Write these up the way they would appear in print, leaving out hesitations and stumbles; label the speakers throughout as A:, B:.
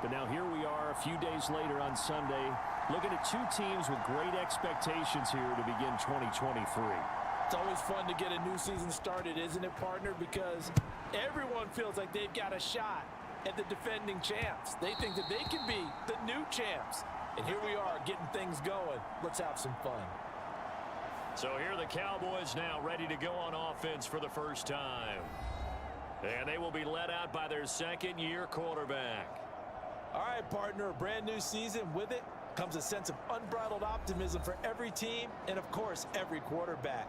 A: But now here we are a few days later on Sunday, looking at two teams with great expectations here to begin 2023.
B: It's always fun to get a new season started, isn't it, partner? Because everyone feels like they've got a shot at the defending champs. They think that they can be the new champs. And here we are getting things going. Let's have some fun.
A: So here are the Cowboys now ready to go on offense for the first time. And they will be led out by their second-year quarterback.
B: All right, partner, a brand new season. With it comes a sense of unbridled optimism for every team and, of course, every quarterback.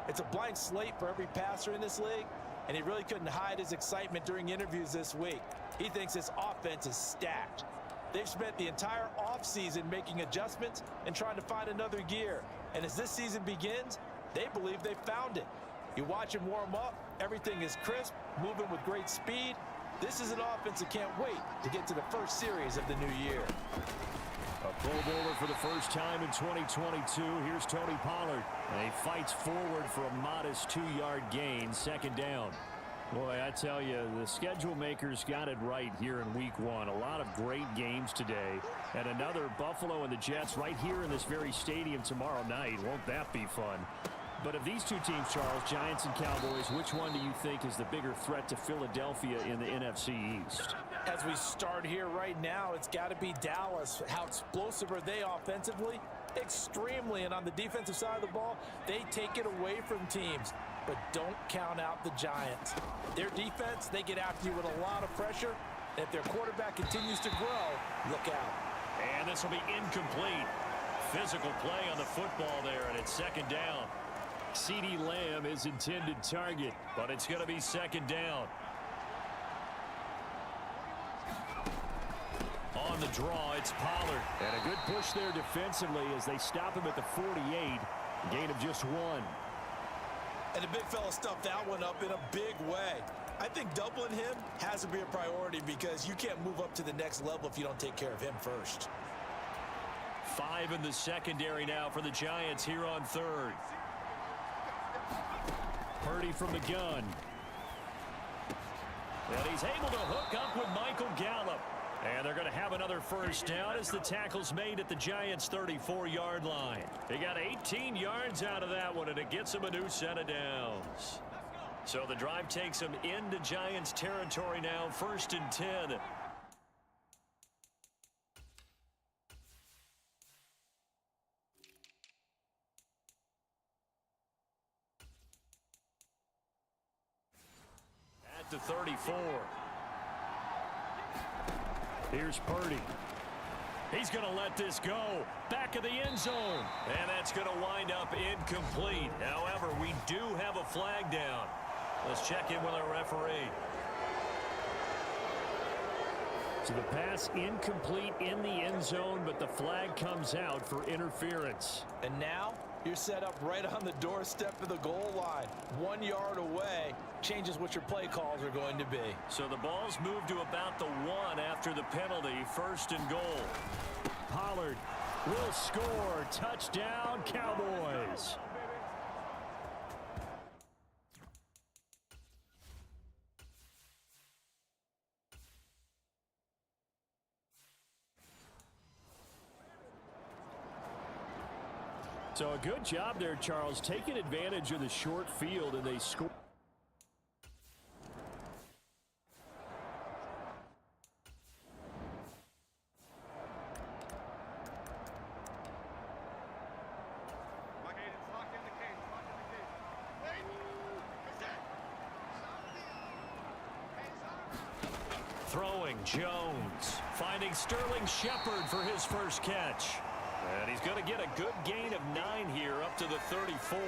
B: It's a blank slate for every passer in this league, and he really couldn't hide his excitement during interviews this week. He thinks his offense is stacked. They've spent the entire offseason making adjustments and trying to find another gear. And as this season begins, they believe they've found it. You watch him warm up, everything is crisp, moving with great speed. This is an offense that can't wait to get to the first series of the new year.
A: A Pro Bowler for the first time in 2022. Here's Tony Pollard. And he fights forward for a modest 2-yard gain, second down. Boy, I tell you, the schedule makers got it right here in week 1. A lot of great games today. And another Buffalo and the Jets right here in this very stadium tomorrow night. Won't that be fun? But of these two teams, Charles, Giants and Cowboys, which one do you think is the bigger threat to Philadelphia in the NFC East?
B: As we start here right now, it's got to be Dallas. How explosive are they offensively? Extremely. And on the defensive side of the ball, they take it away from teams. But don't count out the Giants. Their defense, they get after you with a lot of pressure. And if their quarterback continues to grow, look out.
A: And this will be incomplete. Physical play on the football there, and it's second down. CeeDee Lamb is intended target, but it's going to be second down. On the draw, it's Pollard. And a good push there defensively as they stop him at the 48. Gain of just 1.
B: And the big fella stuffed that one up in a big way. I think doubling him has to be a priority because you can't move up to the next level if you don't take care of him first.
A: 5 in the secondary now for the Giants here on third. Purdy from the gun. And he's able to hook up with Michael Gallup. And they're going to have another first down as the tackle's made at the Giants' 34-yard line. They got 18 yards out of that one, and it gets them a new set of downs. So the drive takes them into Giants territory now, 1st and 10. At the 34. Here's Purdy. He's going to let this go. Back of the end zone. And that's going to wind up incomplete. However, we do have a flag down. Let's check in with our referee. So the pass incomplete in the end zone, but the flag comes out for interference.
B: And now you're set up right on the doorstep of the goal line. 1 yard away changes what your play calls are going to be.
A: So the ball's moved to about the 1 after the penalty, 1st and goal. Pollard will score. Touchdown, Cowboys. So a good job there, Charles, taking advantage of the short field, and they score. Throwing Jones, finding Sterling Shepard for his first catch. And he's going to get a good gain of 9 here up to the 34.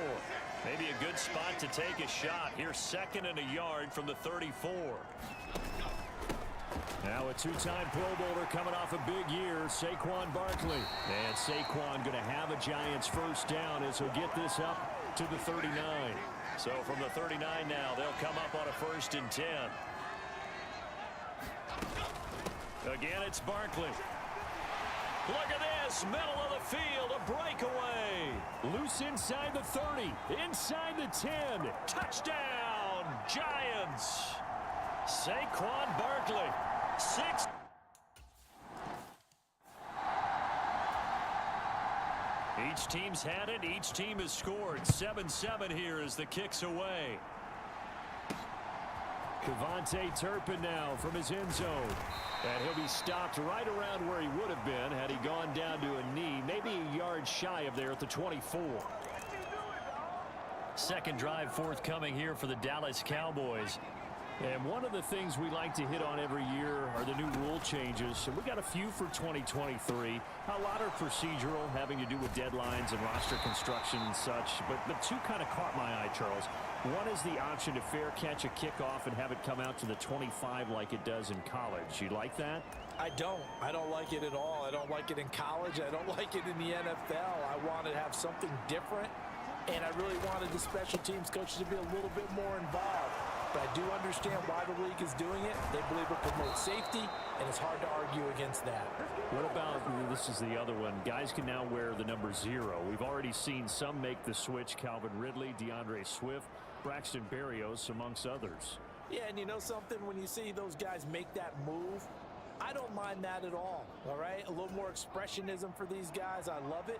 A: Maybe a good spot to take a shot. Here's 2nd and a yard from the 34. Now a 2-time Pro Bowler coming off a big year, Saquon Barkley. And Saquon going to have a Giants first down as he'll get this up to the 39. So from the 39 now, they'll come up on a 1st and 10. Again, it's Barkley. Look at this, middle of the field, a breakaway. Loose inside the 30, inside the 10. Touchdown, Giants. Saquon Barkley, 6. Each team's had it. Each team has scored. 7-7 here as the kick's away. Devontae Turpin now from his end zone. And he'll be stopped right around where he would have been had he gone down to a knee, maybe a yard shy of there at the 24. Second drive forthcoming here for the Dallas Cowboys. And one of the things we like to hit on every year are the new rule changes. And we got a few for 2023. A lot are procedural, having to do with deadlines and roster construction and such. But two kind of caught my eye, Charles. One is the option to fair catch a kickoff and have it come out to the 25 like it does in college. You like that?
B: I don't like it at all. I don't like it in college. I don't like it in the NFL. I want to have something different. And I really wanted the special teams coaches to be a little bit more involved. But I do understand why the league is doing it. They believe it promotes safety, and it's hard to argue against that.
A: What about, this is the other one, guys can now wear the number 0. We've already seen some make the switch. Calvin Ridley, DeAndre Swift, Braxton Berrios, amongst others. Yeah, and you know something? When you see those guys make that move, I don't mind that at all right? A little more expressionism for these guys. I love it.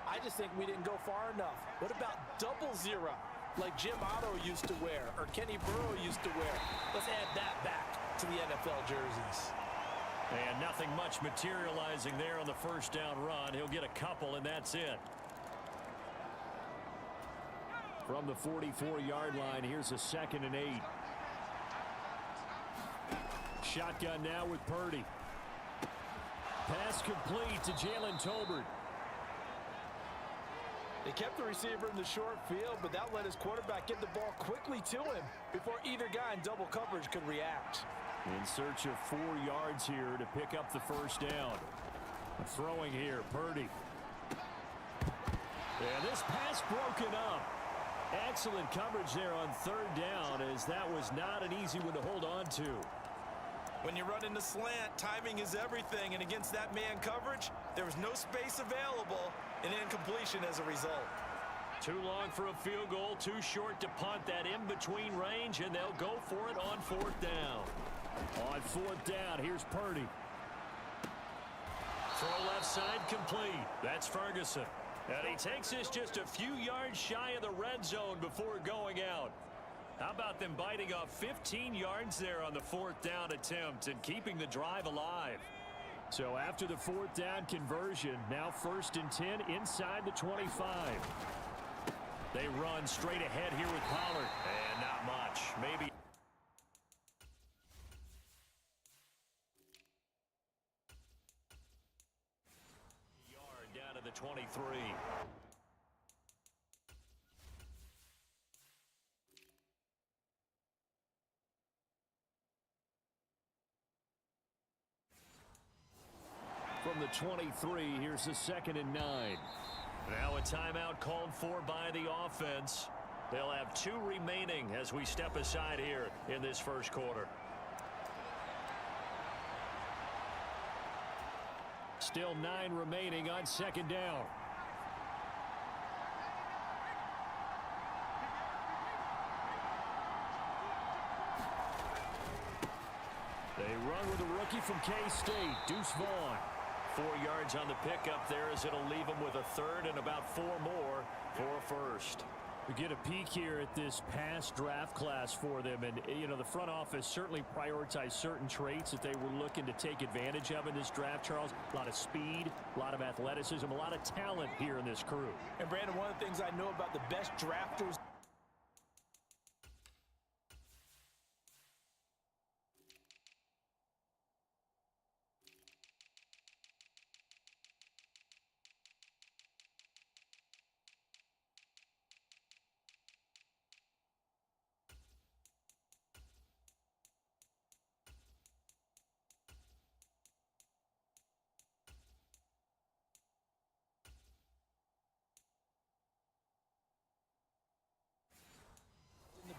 A: I just think we didn't go far enough. What about 00, like Jim Otto used to wear or Kenny Burrow used to wear? Let's add that back to the NFL jerseys. And nothing much materializing there on the first down run. He'll get a couple, and that's it. From the 44-yard line, here's a 2nd and 8. Shotgun now with Purdy. Pass complete to Jalen Tolbert.
B: They kept the receiver in the short field, but that let his quarterback get the ball quickly to him before either guy in double coverage could react.
A: In search of 4 yards here to pick up the first down. Throwing here, Purdy. And this pass broken up. Excellent coverage there on 3rd down, as that was not an easy one to hold on to.
B: When you run in the slant, timing is everything, and against that man coverage, there was no space available, and incompletion as a result.
A: Too long for a field goal, too short to punt. That in-between range, and they'll go for it on 4th down. On 4th down, here's Purdy. Throw left side complete. That's Ferguson. And he takes this just a few yards shy of the red zone before going out. How about them biting off 15 yards there on the 4th down attempt and keeping the drive alive? So after the 4th down conversion, now 1st and 10 inside the 25. They run straight ahead here with Pollard. And not much. Maybe. Yard down to the 23. From the 23, here's the 2nd and 9. Now a timeout called for by the offense. They'll have 2 remaining as we step aside here in this first quarter. Still 9 remaining on 2nd down. They run with a rookie from K-State, Deuce Vaughn. 4 yards on the pickup there, as it'll leave them with a 3rd and about 4 more for a 1st. We get a peek here at this past draft class for them, and you know the front office certainly prioritized certain traits that they were looking to take advantage of in this draft, Charles. A lot of speed, a lot of athleticism, a lot of talent here in this crew.
B: And Brandon, one of the things I know about the best drafters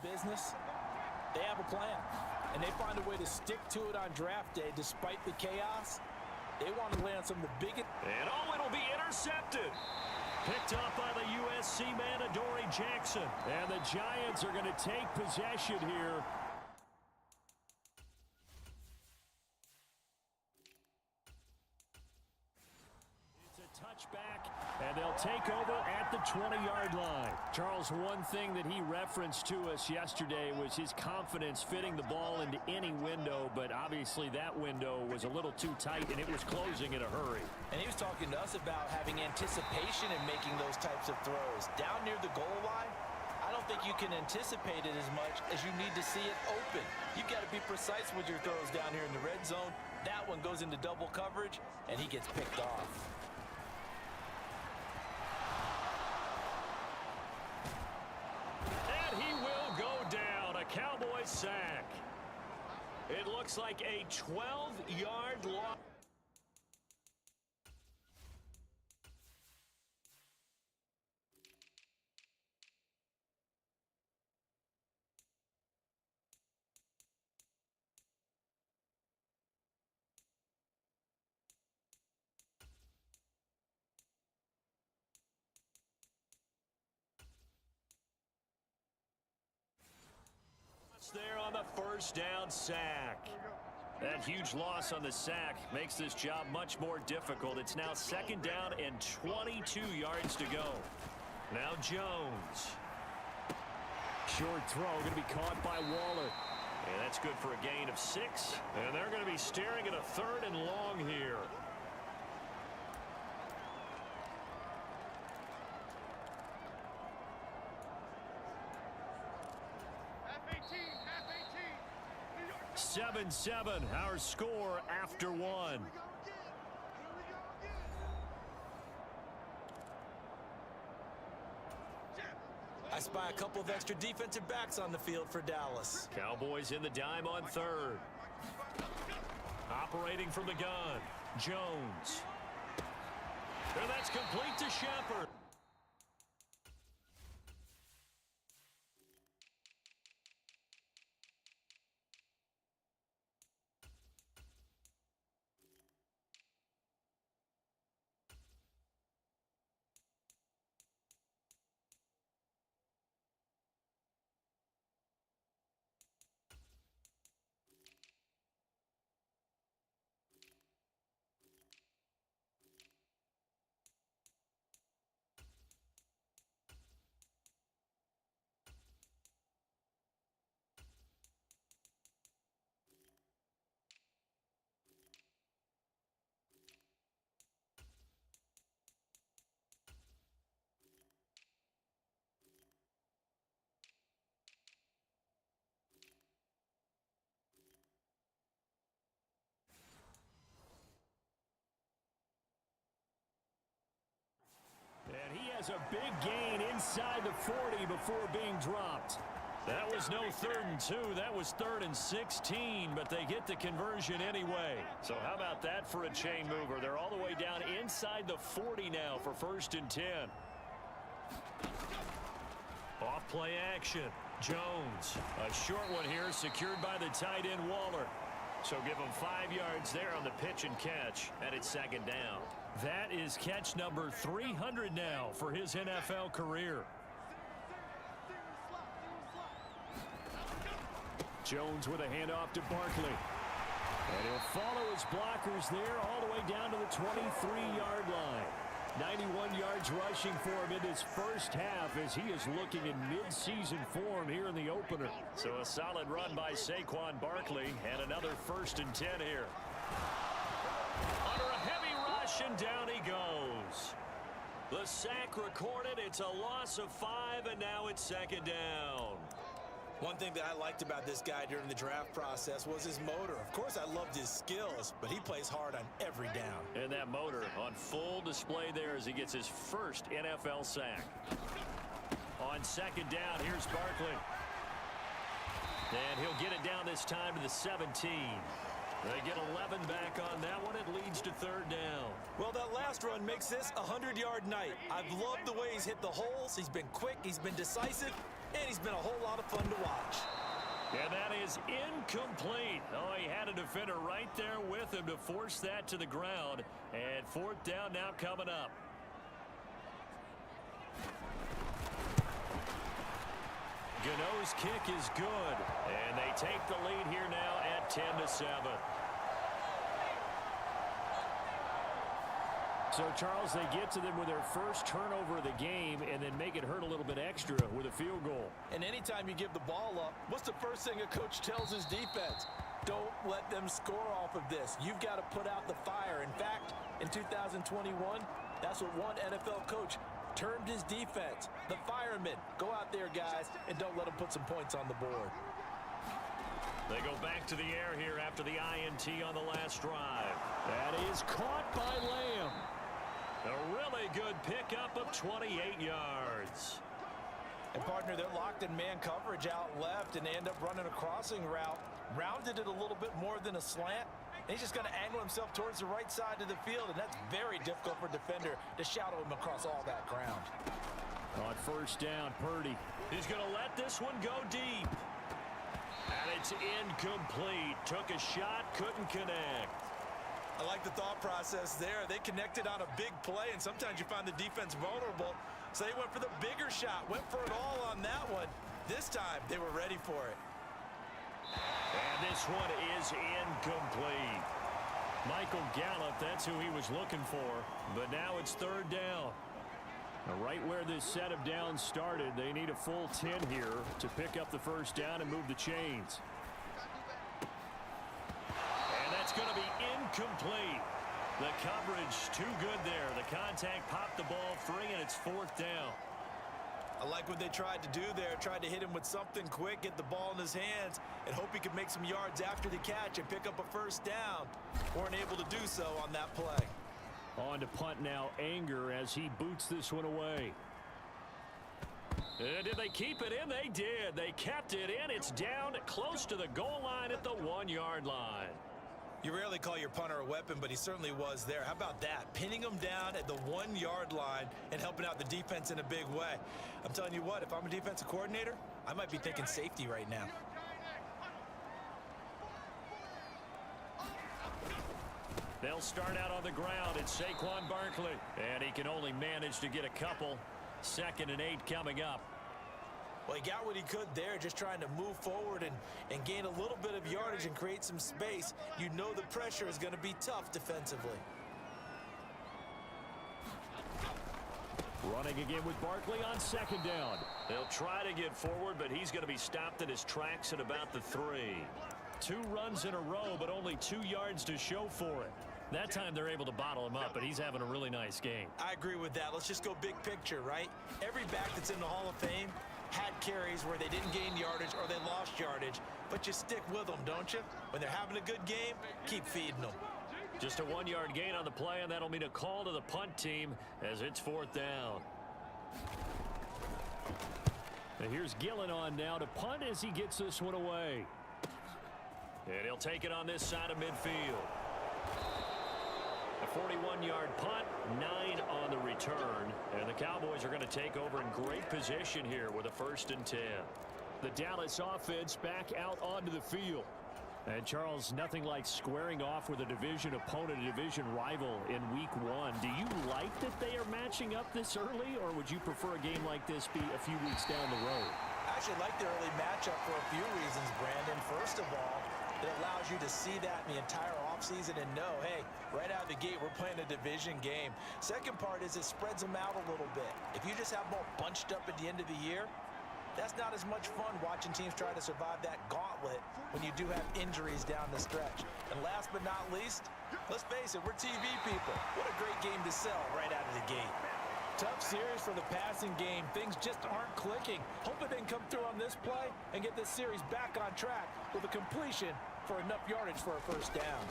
B: business, they have a plan, and they find a way to stick to it on draft day despite the chaos. They want to land some of the biggest.
A: And it'll be intercepted. Picked up by the USC man, Adoree Jackson. And the Giants are going to take possession here. It's a touchback, And they'll take over at the 20-yard line. Charles, one thing that he referenced to us yesterday was his confidence fitting the ball into any window, but obviously that window was a little too tight, and it was closing in a hurry.
B: And he was talking to us about having anticipation in making those types of throws. Down near the goal line, I don't think you can anticipate it as much as you need to see it open. You've got to be precise with your throws down here in the red zone. That one goes into double coverage, and he gets picked off.
A: And he will go down, a Cowboys sack. It looks like a 12-yard loss. There on the first down sack. That huge loss on the sack makes this job much more difficult. It's now second down and 22 yards to go. Now Jones. Short throw going to be caught by Waller. And that's good for a gain of 6. And they're going to be staring at a 3rd and long here. Half 7-7, our score after 1.
B: I spy a couple of extra defensive backs on the field for Dallas.
A: Cowboys in the dime on 3rd. Operating from the gun, Jones. And that's complete to Shepard. And he has a big gain inside the 40 before being dropped. That was no 3rd and 2. That was 3rd and 16, but they get the conversion anyway. So how about that for a chain mover? They're all the way down inside the 40 now for 1st and 10. Off play action. Jones. A short one here secured by the tight end Waller. So give him 5 yards there on the pitch and catch, and it's 2nd down. That is catch number 300 now for his NFL career. Jones with a handoff to Barkley. And he'll follow his blockers there all the way down to the 23-yard line. 91 yards rushing for him in his first half as he is looking in mid-season form here in the opener. So a solid run by Saquon Barkley and another 1st and 10 here. Under a heavy rush and down he goes. The sack recorded. It's a loss of 5 and now it's 2nd down.
B: One thing that I liked about this guy during the draft process was his motor. Of course, I loved his skills, but he plays hard on every down.
A: And that motor on full display there as he gets his first NFL sack. On 2nd down, here's Barkley. And he'll get it down this time to the 17. They get 11 back on that one. It leads to 3rd down.
B: Well, that last run makes this a 100-yard night. I've loved the way he's hit the holes. He's been quick. He's been decisive. And he's been a whole lot of fun to watch.
A: And that is incomplete. Oh, he had a defender right there with him to force that to the ground. And 4th down now coming up. Gano's kick is good. And they take the lead here now at 10-7. So, Charles, they get to them with their first turnover of the game and then make it hurt a little bit extra with a field goal.
B: And anytime you give the ball up, what's the first thing a coach tells his defense? Don't let them score off of this. You've got to put out the fire. In fact, in 2021, that's what one NFL coach termed his defense. The firemen. Go out there, guys, and don't let them put some points on the board.
A: They go back to the air here after the INT on the last drive. That is caught by Lamb. A really good pickup of 28 yards.
B: And, partner, they're locked in man coverage out left, and they end up running a crossing route. Rounded it a little bit more than a slant. And he's just going to angle himself towards the right side of the field, and that's very difficult for a defender to shadow him across all that ground.
A: On first down, Purdy. He's going to let this one go deep. And it's incomplete. Took a shot, couldn't connect.
B: I like the thought process there. They connected on a big play, and sometimes you find the defense vulnerable. So they went for the bigger shot, went for it all on that one. This time, they were ready for it.
A: And this one is incomplete. Michael Gallup, that's who he was looking for. But now it's third down. Now, right where this set of downs started, they need a full 10 here to pick up the first down and move the chains. And that's going to be incomplete. The coverage too good there. The contact popped the ball free, and it's fourth down.
B: I like what they tried to do there. Tried to hit him with something quick, get the ball in his hands, and hope he could make some yards after the catch and pick up a first down. Weren't able to do so on that play.
A: On to punt now, Anger, as he boots this one away. Did they keep it in? They did. They kept it in. It's down close to the goal line at the 1-yard line.
B: You rarely call your punter a weapon, but he certainly was there. How about that? Pinning him down at the 1-yard line and helping out the defense in a big way. I'm telling you what, if I'm a defensive coordinator, I might be thinking safety right now.
A: They'll start out on the ground. It's Saquon Barkley, and he can only manage to get a couple. 2nd and 8 coming up.
B: Well, he got what he could there, just trying to move forward and gain a little bit of yardage and create some space. You know the pressure is going to be tough defensively.
A: Running again with Barkley on 2nd down. They'll try to get forward, but he's going to be stopped in his tracks at about the 3. 2 runs in a row, but only 2 yards to show for it. That time they're able to bottle him up, but he's having a really nice game.
B: I agree with that. Let's just go big picture, right? Every back that's in the Hall of Fame had carries where they didn't gain yardage or they lost yardage, but you stick with them, don't you? When they're having a good game, keep feeding them.
A: Just a 1-yard gain on the play, and that'll mean a call to the punt team as it's 4th down. And here's Gillen on now to punt as he gets this one away. And he'll take it on this side of midfield. A 41-yard punt, 9 on the return. And the Cowboys are going to take over in great position here with a 1st and 10. The Dallas offense back out onto the field. And, Charles, nothing like squaring off with a division opponent, a division rival in week 1. Do you like that they are matching up this early, or would you prefer a game like this be a few weeks down the road?
B: I actually like the early matchup for a few reasons, Brandon. First of all, it allows you to see that in the entire offseason and know, hey, right out of the gate, we're playing a division game. Second part is it spreads them out a little bit. If you just have them all bunched up at the end of the year, that's not as much fun watching teams try to survive that gauntlet when you do have injuries down the stretch. And last but not least, let's face it, we're TV people. What a great game to sell right out of the gate. Tough series for the passing game. Things just aren't clicking. Hoping they can come through on this play and get this series back on track with a completion for enough yardage for a first down.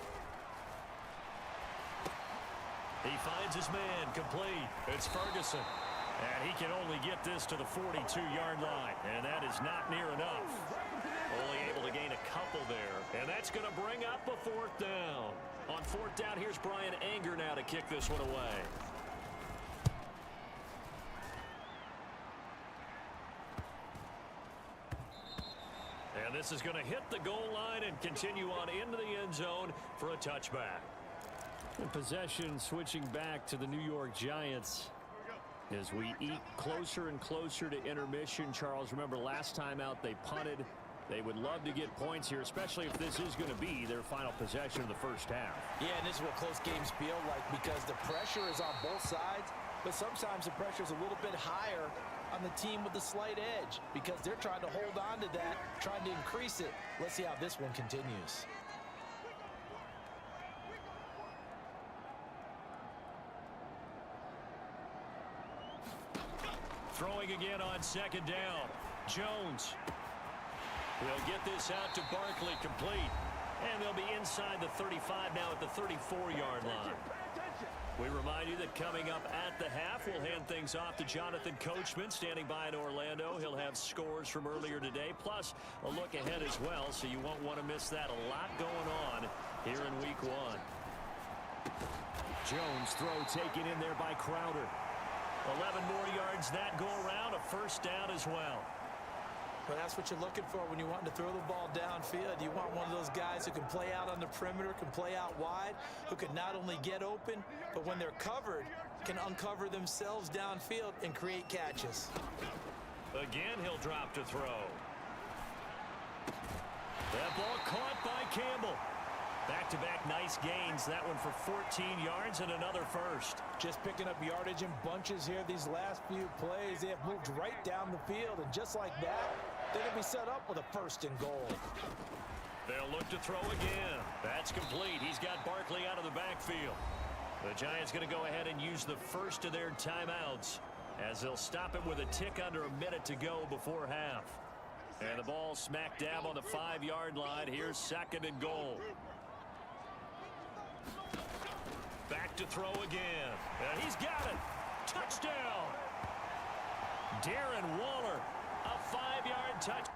A: He finds his man, complete. It's Ferguson. And he can only get this to the 42-yard line. And that is not near enough. Only able to gain a couple there. And that's going to bring up a 4th down. On 4th down, here's Brian Anger now to kick this one away. And this is going to hit the goal line and continue on into the end zone for a touchback. And possession switching back to the New York Giants. As we eat closer and closer to intermission, Charles, remember last time out they punted They would love to get points here, especially if this is going to be their final possession of the first half.
B: Yeah, and this is what close games feel like because the pressure is on both sides, but sometimes the pressure is a little bit higher on the team with the slight edge because they're trying to hold on to that, trying to increase it. Let's see how this one continues.
A: Throwing again on second down. Jones. He'll get this out to Barkley, complete. And they'll be inside the 35 now at the 34-yard line. We remind you that coming up at the half, we'll hand things off to Jonathan Coachman standing by in Orlando. He'll have scores from earlier today, plus a look ahead as well, so you won't want to miss that. A lot going on here in week one. Jones throw taken in there by Crowder. 11 more yards that go around, a first down as well.
B: Well, that's what you're looking for when you want to throw the ball downfield. You want one of those guys who can play out on the perimeter, can play out wide, who can not only get open, but when they're covered, can uncover themselves downfield and create catches.
A: Again, he'll drop to throw. That ball caught by Campbell. Back-to-back nice gains. That one for 14 yards and another first.
B: Just picking up yardage in bunches here these last few plays. They have moved right down the field, and just like that, they're going to be set up with a first and goal.
A: They'll look to throw again. That's complete. He's got Barkley out of the backfield. The Giants going to go ahead and use the first of their timeouts as they'll stop him with a tick under a minute to go before half. And the ball smack dab on the 5-yard line. Here's second and goal. Back to throw again. And he's got it. Touchdown. Darren Waller, a 5-yard touch.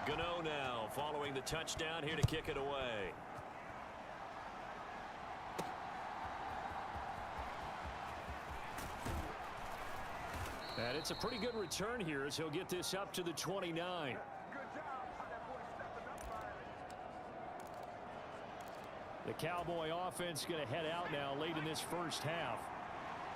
A: Gano now following the touchdown here to kick it away. And it's a pretty good return here as he'll get this up to the 29. The Cowboy offense going to head out now late in this first half.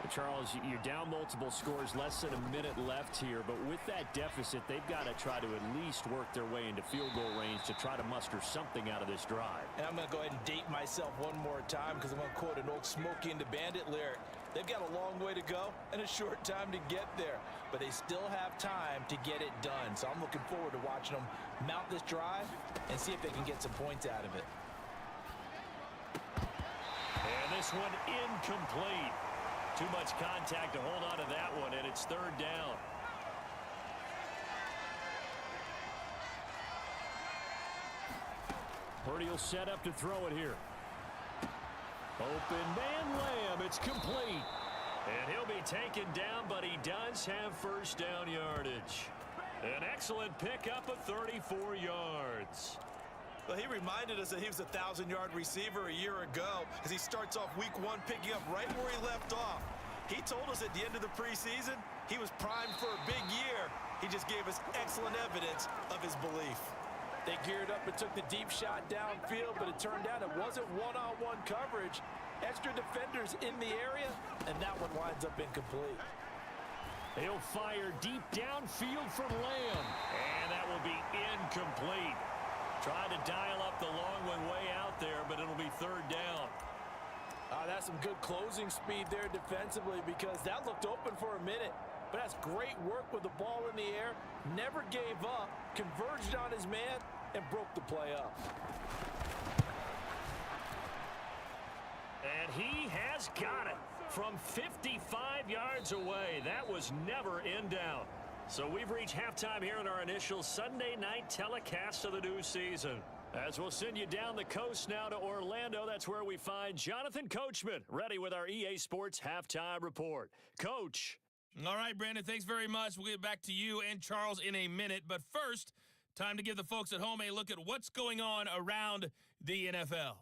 A: And Charles, you're down multiple scores, less than a minute left here. But with that deficit, they've got to try to at least work their way into field goal range to try to muster something out of this drive.
B: And I'm going to go ahead and date myself one more time because I'm going to quote an old Smokey and the Bandit lyric. They've got a long way to go and a short time to get there. But they still have time to get it done. So I'm looking forward to watching them mount this drive and see if they can get some points out of it.
A: And this one incomplete. Too much contact to hold on to that one, and it's third down. Purdy will set up to throw it here. Open man Lamb, it's complete. And he'll be taken down, but he does have first down yardage. An excellent pickup of 34 yards.
B: Well, he reminded us that he was a 1,000-yard receiver a year ago as he starts off week one picking up right where he left off. He told us at the end of the preseason he was primed for a big year. He just gave us excellent evidence of his belief. They geared up and took the deep shot downfield, but it turned out it wasn't one-on-one coverage. Extra defenders in the area, and that one winds up incomplete.
A: He'll fire deep downfield from Lamb, and that will be incomplete. Trying to dial up the long one way out there, but it'll be third down.
B: That's some good closing speed there defensively because that looked open for a minute. But that's great work with the ball in the air. Never gave up, converged on his man, and broke the play up.
A: And he has got it from 55 yards away. That was never in doubt. So we've reached halftime here in our initial Sunday night telecast of the new season. As we'll send you down the coast now to Orlando, that's where we find Jonathan Coachman, ready with our EA Sports Halftime Report. Coach.
C: All right, Brandon, thanks very much. We'll get back to you and Charles in a minute. But first, time to give the folks at home a look at what's going on around the NFL.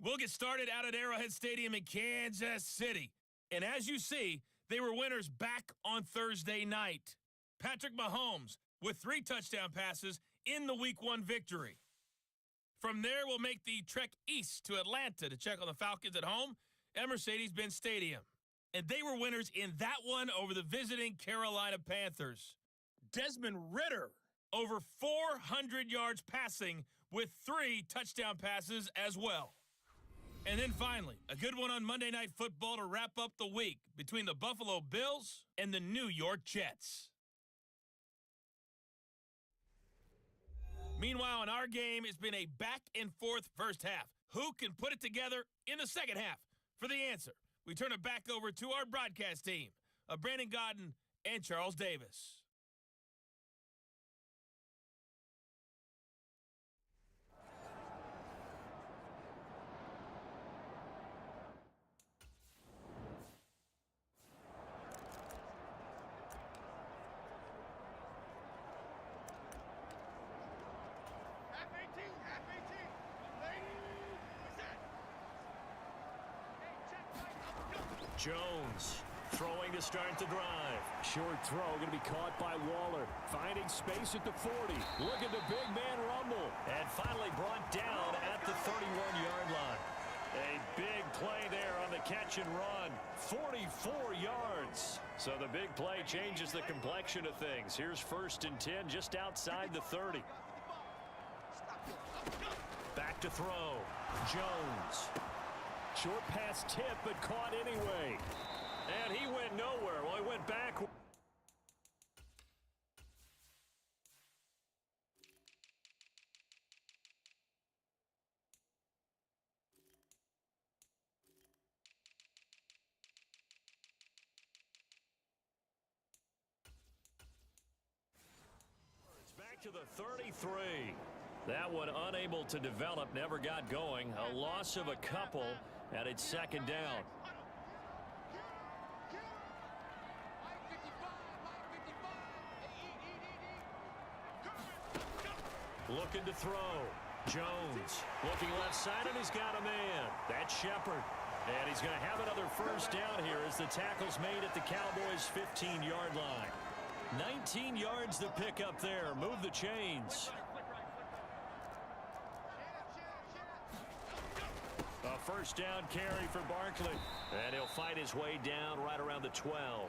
C: We'll get started out at Arrowhead Stadium in Kansas City. And as you see, they were winners back on Thursday night. Patrick Mahomes with 3 touchdown passes in the Week 1 victory. From there, we'll make the trek east to Atlanta to check on the Falcons at home at Mercedes-Benz Stadium. and they were winners in that one over the visiting Carolina Panthers. Desmond Ridder, over 400 yards passing with 3 touchdown passes as well. And then finally, a good one on Monday Night Football to wrap up the week between the Buffalo Bills and the New York Jets. Meanwhile, in our game, it's been a back-and-forth first half. Who can put it together in the second half? For the answer, we turn it back over to our broadcast team of Brandon Godden and Charles Davis.
A: Jones throwing to start the drive. Short throw going to be caught by Waller. Finding space at the 40. Look at the big man rumble. And finally brought down at the 31-yard line. A big play there on the catch and run. 44 yards. So the big play changes the complexion of things. Here's 1st and 10 just outside the 30. Back to throw. Jones. Short pass tip, but caught anyway. And he went nowhere. Well, he went back. It's back to the 33. That one unable to develop, never got going. A loss of a couple, and it's 2nd down. Looking to throw. Jones looking left side, and he's got a man. That's Shepard. And he's going to have another first down here as the tackle's made at the Cowboys' 15-yard line. 19 yards to pick up there. Move the chains. A first down carry for Barkley. And he'll fight his way down right around the 12.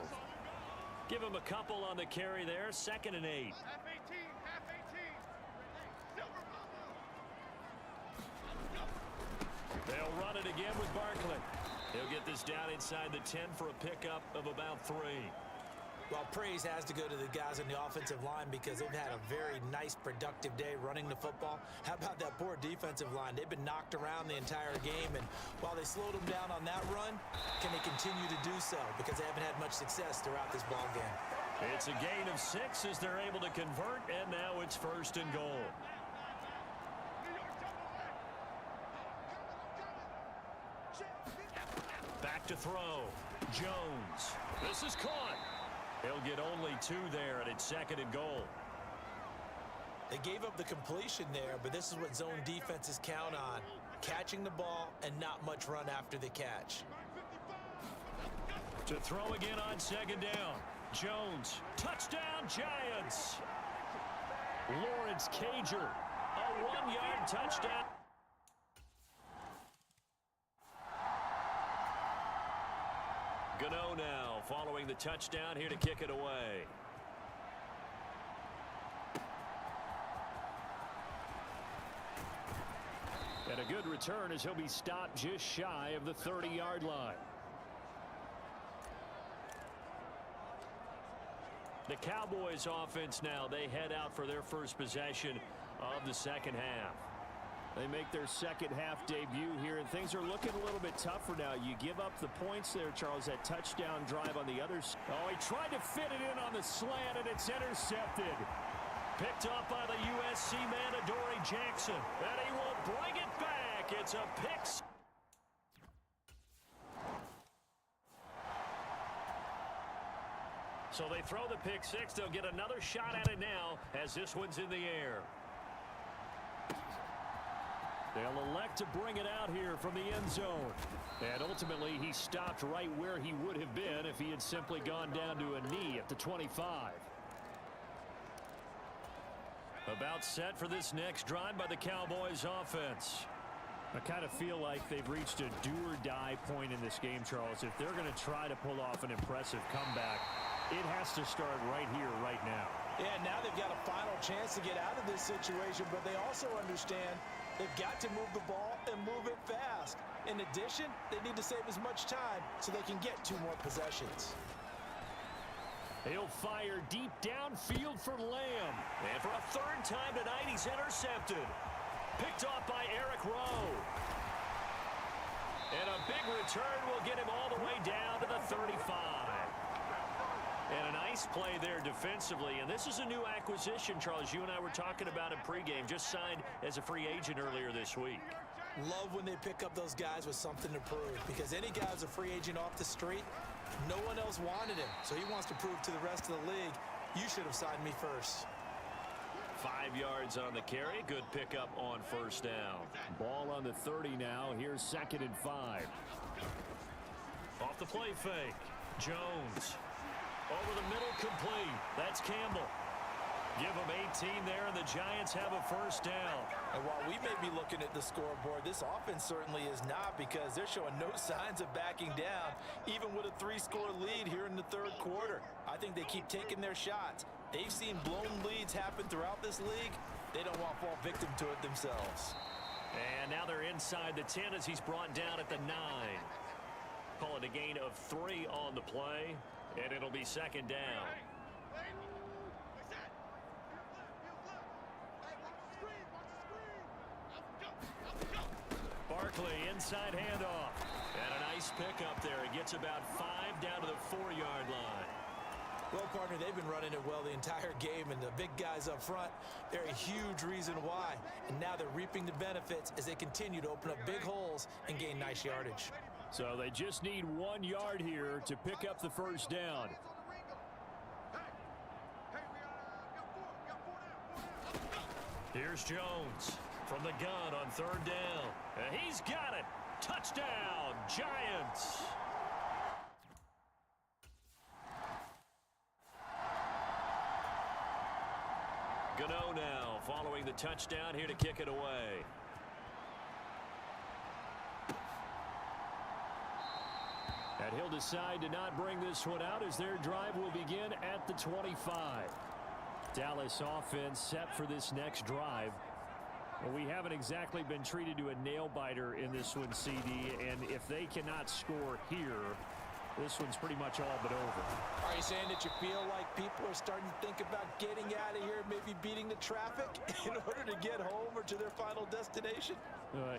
A: Give him a couple on the carry there. 2nd and 8. They'll run it again with Barkley. He'll get this down inside the 10 for a pickup of about 3.
B: Well, praise has to go to the guys on the offensive line because they've had a very nice, productive day running the football. How about that poor defensive line? They've been knocked around the entire game, and while they slowed them down on that run, can they continue to do so? Because they haven't had much success throughout this ball game.
A: It's a gain of 6 as they're able to convert, and now it's 1st and goal. Back to throw. Jones. This is caught. He'll get only 2 there, and it's 2nd and goal.
B: They gave up the completion there, but this is what zone defenses count on. Catching the ball and not much run after the catch.
A: To throw again on 2nd down. Jones. Touchdown, Giants. Lawrence Cager. A 1-yard touchdown. Gano now following the touchdown here to kick it away. And a good return as he'll be stopped just shy of the 30-yard line. The Cowboys offense now, they head out for their first possession of the second half. They make their second half debut here, and things are looking a little bit tougher now. You give up the points there, Charles, that touchdown drive on the other side. Oh, he tried to fit it in on the slant, and it's intercepted. Picked up by the USC man, Adoree Jackson. And he will bring it back. It's a pick. So they throw the pick 6. They'll get another shot at it now as this one's in the air. They'll elect to bring it out here from the end zone. And ultimately, he stopped right where he would have been if he had simply gone down to a knee at the 25. About set for this next drive by the Cowboys offense. I kind of feel like they've reached a do-or-die point in this game, Charles. If they're going to try to pull off an impressive comeback, it has to start right here, right now.
B: Yeah, now they've got a final chance to get out of this situation, but they also understand they've got to move the ball and move it fast. In addition, they need to save as much time so they can get 2 more possessions.
A: He'll fire deep downfield for Lamb.
D: And for a 3rd time tonight, he's intercepted. Picked off by Eric Rowe. And a big return will get him all the way down to the 35. And a nice play there defensively. And this is a new acquisition, Charles. You and I were talking about in pregame. Just signed as a free agent earlier this week.
B: Love when they pick up those guys with something to prove, because any guy who's a free agent off the street, no one else wanted him. So he wants to prove to the rest of the league, you should have signed me first.
D: 5 yards on the carry. Good pickup on 1st down.
A: Ball on the 30 now. Here's 2nd and 5.
D: Off the play fake. Jones. Over the middle, complete. That's Campbell. Give them 18 there, and the Giants have a 1st down.
B: And while we may be looking at the scoreboard, this offense certainly is not, because they're showing no signs of backing down, even with a 3-score lead here in the 3rd quarter. I think they keep taking their shots. They've seen blown leads happen throughout this league. They don't want to fall victim to it themselves.
D: And now they're inside the 10 as he's brought down at the 9. Call it a gain of 3 on the play, and it'll be 2nd down. Barkley, inside handoff. And a nice pickup there. It gets about 5 down to the 4-yard line.
B: Well, partner, they've been running it well the entire game, and the big guys up front, they're a huge reason why. And now they're reaping the benefits as they continue to open up big holes and gain nice yardage.
A: So they just need 1 yard here to pick up the 1st down.
D: Here's Jones from the gun on 3rd down. And he's got it. Touchdown, Giants. Gano now following the touchdown, here to kick it away.
A: And he'll decide to not bring this one out as their drive will begin at the 25. Dallas offense set for this next drive. Well, we haven't exactly been treated to a nail-biter in this one, CD, and if they cannot score here, this one's pretty much all but over.
B: Are you saying that you feel like people are starting to think about getting out of here, maybe beating the traffic in order to get home or to their final destination?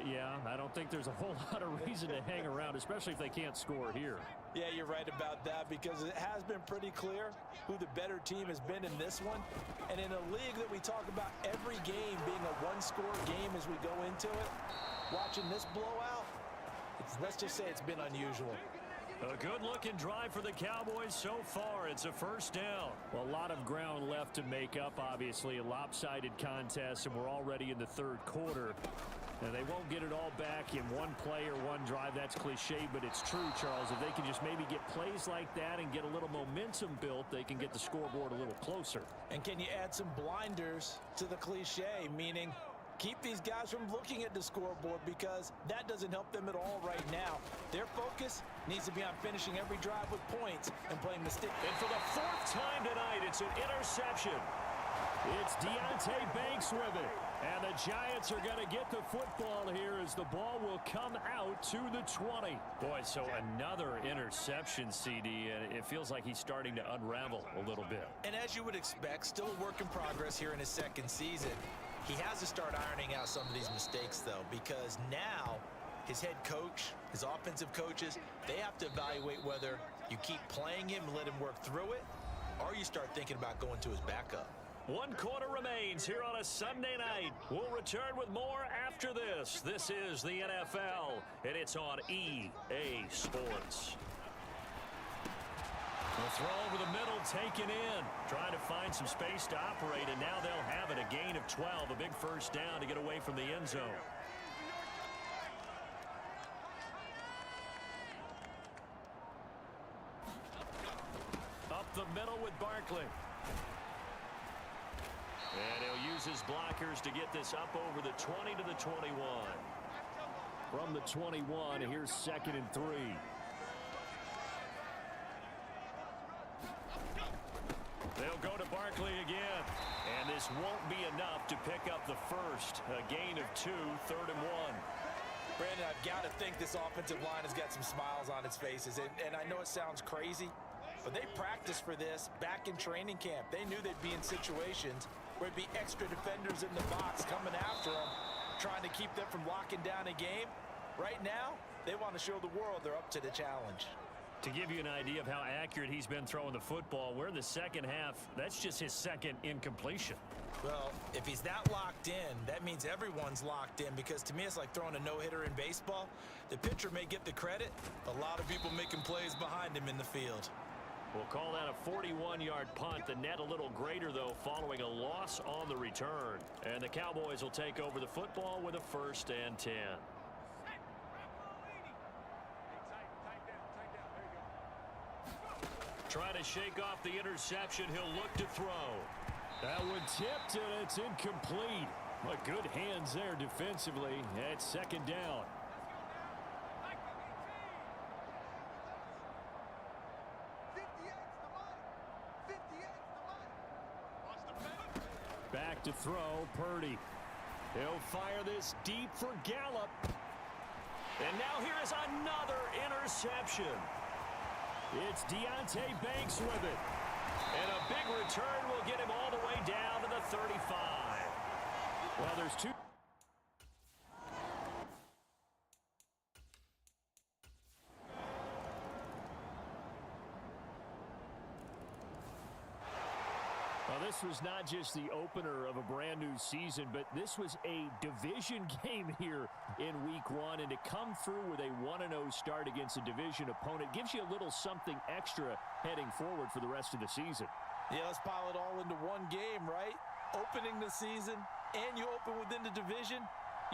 A: Yeah, I don't think there's a whole lot of reason to hang around, especially if they can't score here.
B: Yeah, you're right about that, because it has been pretty clear who the better team has been in this one. And in a league that we talk about every game being a 1-score game as we go into it, watching this blowout, let's just say it's been unusual.
D: A good-looking drive for the Cowboys so far. It's a 1st down.
A: Well, a lot of ground left to make up, obviously. A lopsided contest, and we're already in the 3rd quarter. And they won't get it all back in one play or one drive. That's cliche, but it's true, Charles. If they can just maybe get plays like that and get a little momentum built, they can get the scoreboard a little closer.
B: And can you add some blinders to the cliche, meaning keep these guys from looking at the scoreboard, because that doesn't help them at all right now. Their focus needs to be on finishing every drive with points and playing the stick.
D: And for the 4th time tonight, it's an interception.
A: It's Deontay Banks with it. And the Giants are going to get the football here as the ball will come out to the 20.
D: Boy, so another interception, CD, and it feels like he's starting to unravel a little bit.
B: And as you would expect, still a work in progress here in his 2nd season. He has to start ironing out some of these mistakes, though, because now his head coach, his offensive coaches, they have to evaluate whether you keep playing him and let him work through it, or you start thinking about going to his backup.
D: 1 quarter remains here on a Sunday night. We'll return with more after this. This is the NFL, and it's on EA Sports. The throw over the middle taken in. Trying to find some space to operate, and now they'll have it. A gain of 12, a big 1st down to get away from the end zone. Up the middle with Barkley. And he'll use his blockers to get this up over the 20 to the 21.
A: From the 21, here's 2nd and 3.
D: They'll go to Barkley again. And this won't be enough to pick up the first. A gain of 2, 3rd and 1.
B: Brandon, I've got to think this offensive line has got some smiles on its faces. And I know it sounds crazy, but they practiced for this back in training camp. They knew they'd be in situations where it'd be extra defenders in the box coming after them, trying to keep them from locking down a game. Right now, they want to show the world they're up to the challenge.
D: To give you an idea of how accurate he's been throwing the football, we're in the second half. That's just his second incompletion.
B: Well, if he's that locked in, that means everyone's locked in, because to me it's like throwing a no-hitter in baseball. The pitcher may get the credit, a lot of people making plays behind him in the field.
D: We'll call that a 41-yard punt. The net a little greater, though, following a loss on the return. And the Cowboys will take over the football with a 1st and 10. Trying to shake off the interception. He'll look to throw.
A: That one tipped, and it's incomplete. But good hands there defensively at 2nd down. Back to throw, Purdy. He'll fire this deep for Gallup.
D: And now here is another interception.
A: It's Deonte Banks with it.
D: And a big return will get him all the way down to the 35.
A: Well, there's two. Well, this was not just the opener of a brand new season, but this was a division game here in week 1. And to come through with a 1-0 start against a division opponent gives you a little something extra heading forward for the rest of the season.
B: Yeah, let's pile it all into one game, right? Opening the season, and you open within the division.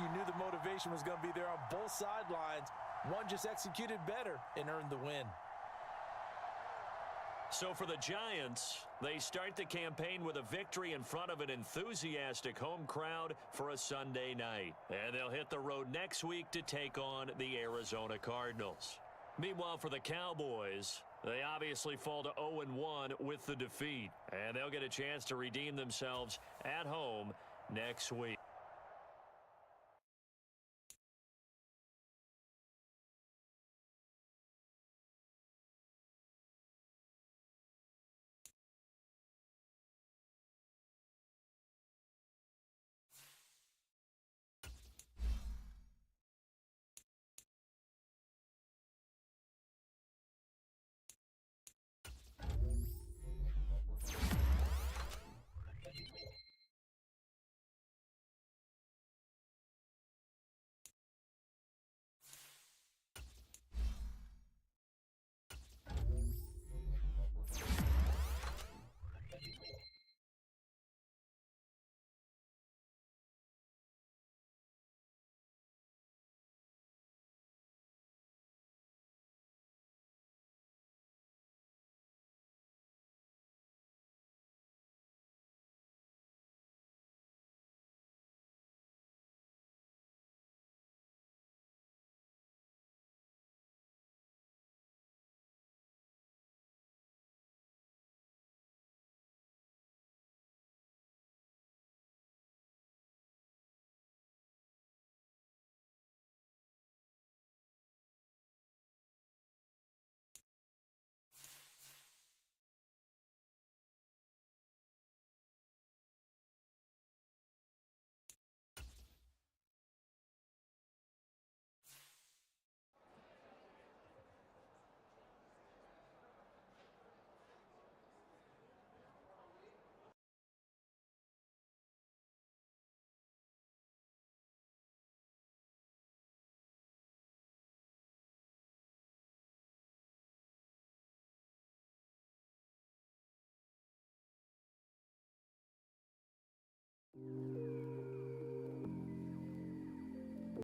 B: You knew the motivation was going to be there on both sidelines. One just executed better and earned the win.
D: So for the Giants, they start the campaign with a victory in front of an enthusiastic home crowd for a Sunday night. And they'll hit the road next week to take on the Arizona Cardinals. Meanwhile, for the Cowboys, they obviously fall to 0-1 with the defeat. And they'll get a chance to redeem themselves at home next week.